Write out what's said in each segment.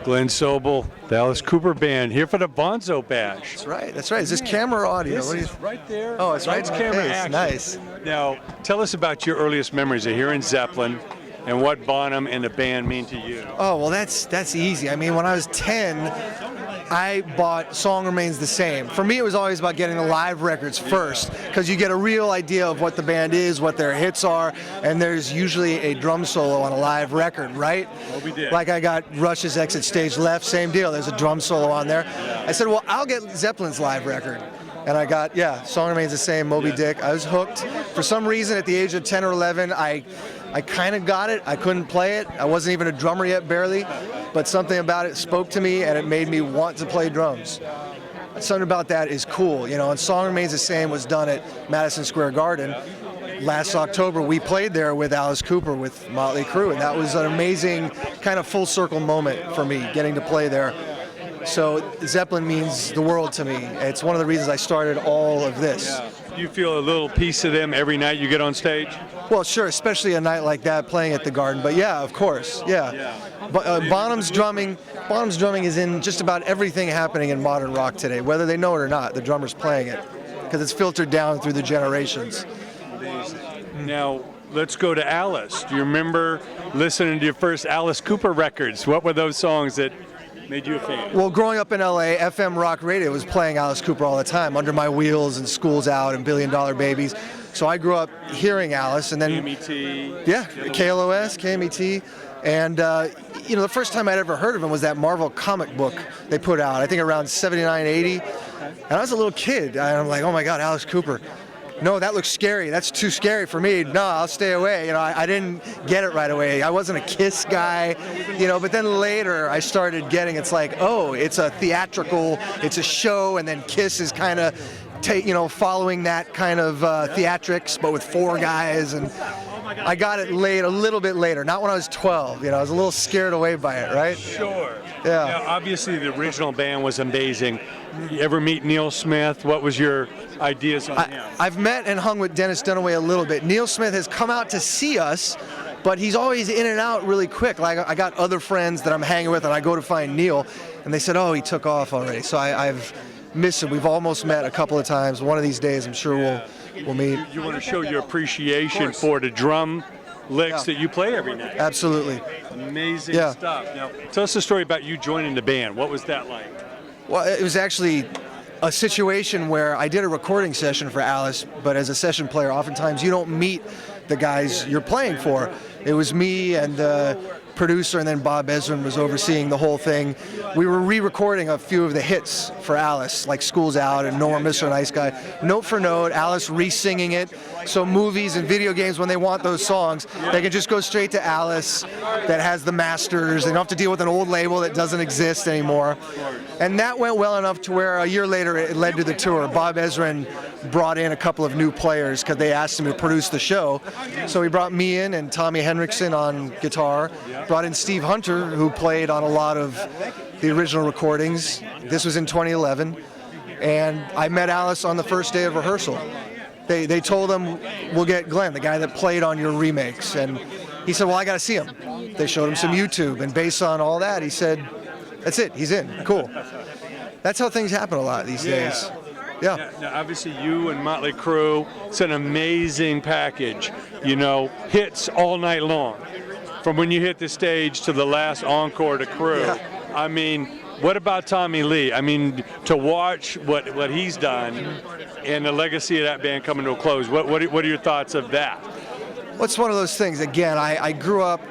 Glen Sobel, the Alice Cooper Band, here for the Bonzo Bash. That's right. That's right. Is this camera or audio? This is right there. Oh, it's right Lights, in my camera, face. action. Nice. Now, tell us about your earliest memories of hearing Zeppelin and what Bonham and the band mean to you. Oh, well, that's easy. I mean, when I was 10, I bought Song Remains the Same. For me, it was always about getting the live records first, because you get a real idea of what the band is, what their hits are, and there's usually a drum solo on a live record, right? Well, we did. Like I got Rush's Exit Stage Left, same deal. There's a drum solo on there. I said, well, I'll get Zeppelin's live record. And I got, Song Remains the Same, Moby Dick. I was hooked. For some reason, at the age of 10 or 11, I kind of got it. I couldn't play it. I wasn't even a drummer yet, barely. But something about it spoke to me, and it made me want to play drums. Something about that is cool, you know. And Song Remains the Same was done at Madison Square Garden. Last October, we played there with Alice Cooper, with Motley Crue, and that was an amazing kind of full circle moment for me, getting to play there. So Zeppelin means the world to me. It's one of the reasons I started all of this. Yeah. Do you feel a little piece of them every night you get on stage? Well, sure, especially a night like that, playing at the Garden. But yeah, of course, yeah. But Bonham's drumming is in just about everything happening in modern rock today, whether they know it or not. The drummer's playing it because it's filtered down through the generations. Now, let's go to Alice. Do you remember listening to your first Alice Cooper records? What were those songs that made you a fan? Well, growing up in LA, FM rock radio was playing Alice Cooper all the time, Under My Wheels and School's Out and $1 Billion Babies. So I grew up hearing Alice, and then KMET. Yeah, KLOS, KMET, and you know, the first time I'd ever heard of him was that Marvel comic book they put out. I think around '79, '80, and I was a little kid. And I'm like, oh my God, Alice Cooper. No, that looks scary. That's too scary for me. No, I'll stay away. You know, I didn't get it right away. I wasn't a Kiss guy, you know, but then later I started getting, it's like, oh, it's a theatrical, it's a show, and then Kiss is kind of, following that kind of theatrics, but with 4 guys, and I got it late, a little bit later, not when I was 12. You know, I was a little scared away by it, right? Sure. Yeah. Now, obviously, the original band was amazing. You ever meet Neil Smith? What was your ideas on him? I've met and hung with Dennis Dunaway a little bit. Neil Smith has come out to see us, but he's always in and out really quick. Like, I got other friends that I'm hanging with, and I go to find Neil, and they said, oh, he took off already. So I've missed him. We've almost met a couple of times. One of these days, I'm sure we'll meet. You want to show your appreciation for the drum licks that you play every night. Absolutely. Amazing stuff. Now, tell us a story about you joining the band. What was that like? Well, it was actually a situation where I did a recording session for Alice, but as a session player, oftentimes you don't meet the guys you're playing for. It was me and the producer, and then Bob Ezrin was overseeing the whole thing. We were re-recording a few of the hits for Alice, like School's Out and No More Mr. Nice Guy. Note for note, Alice re-singing it. So movies and video games, when they want those songs, they can just go straight to Alice that has the masters. They don't have to deal with an old label that doesn't exist anymore. And that went well enough to where a year later it led to the tour. Bob Ezrin brought in a couple of new players because they asked him to produce the show. So he brought me in and Tommy Henriksen on guitar, brought in Steve Hunter, who played on a lot of the original recordings. This was in 2011. And I met Alice on the first day of rehearsal. They told him, we'll get Glenn, the guy that played on your remakes. And he said, well, I got to see him. They showed him some YouTube, and based on all that, he said, that's it, he's in, cool. That's how things happen a lot these days. Yeah. Now, obviously, you and Motley Crue, it's an amazing package. You know, hits all night long. From when you hit the stage to the last encore to Crue. Yeah. I mean, what about Tommy Lee? I mean, to watch what he's done and the legacy of that band coming to a close, what are your thoughts of that? Well, it's one of those things. Again, I grew up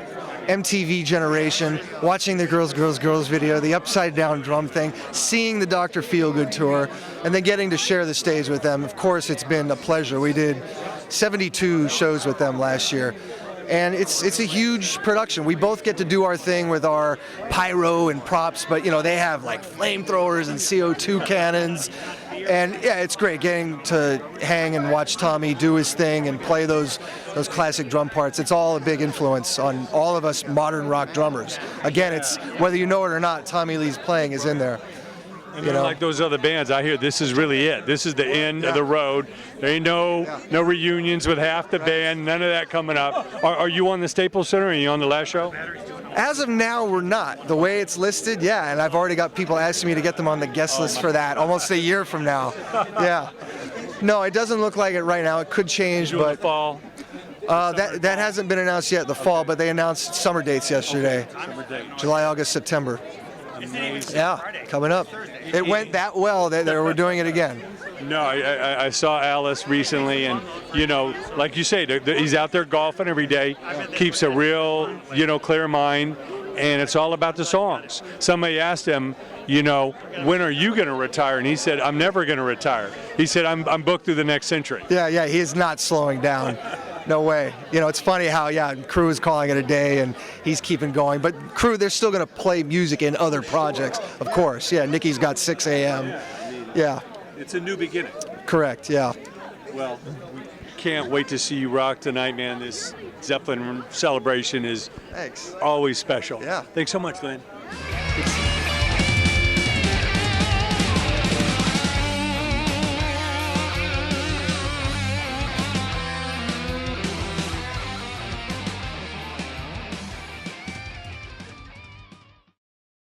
MTV generation, watching the Girls, Girls, Girls video, the upside down drum thing, seeing the Dr. Feelgood tour, and then getting to share the stage with them. Of course, it's been a pleasure. We did 72 shows with them last year. And it's a huge production. We both get to do our thing with our pyro and props, but you know, they have like flamethrowers and CO2 cannons. And yeah, it's great getting to hang and watch Tommy do his thing and play those classic drum parts. It's all a big influence on all of us modern rock drummers. Again, it's whether you know it or not, Tommy Lee's playing is in there. And like those other bands, I hear this is really it. This is the end of the road. There ain't no reunions with half the band, none of that coming up. Are you on the Staples Center? Are you on the last show? As of now, we're not. The way it's listed, yeah, and I've already got people asking me to get them on the guest list for that almost a year from now. Yeah. No, it doesn't look like it right now. It could change, but fall. that hasn't been announced yet, the fall, but they announced summer dates yesterday. July, August, September. Amazing. Yeah, coming up. It went that well that they were doing it again. No, I saw Alice recently, and you know, like you say, he's out there golfing every day, keeps a real, you know, clear mind, and it's all about the songs. Somebody asked him, you know, when are you going to retire? And he said, I'm never going to retire. He said, I'm booked through the next century. Yeah, he is not slowing down. No way. You know, it's funny how, Crew is calling it a day and he's keeping going. But Crew, they're still going to play music in other projects, of course. Yeah, Nicky's got 6 a.m. Yeah. It's a new beginning. Correct, yeah. Well, we can't wait to see you rock tonight, man. This Zeppelin celebration is Thanks. always special. Yeah. Thanks so much, Glenn.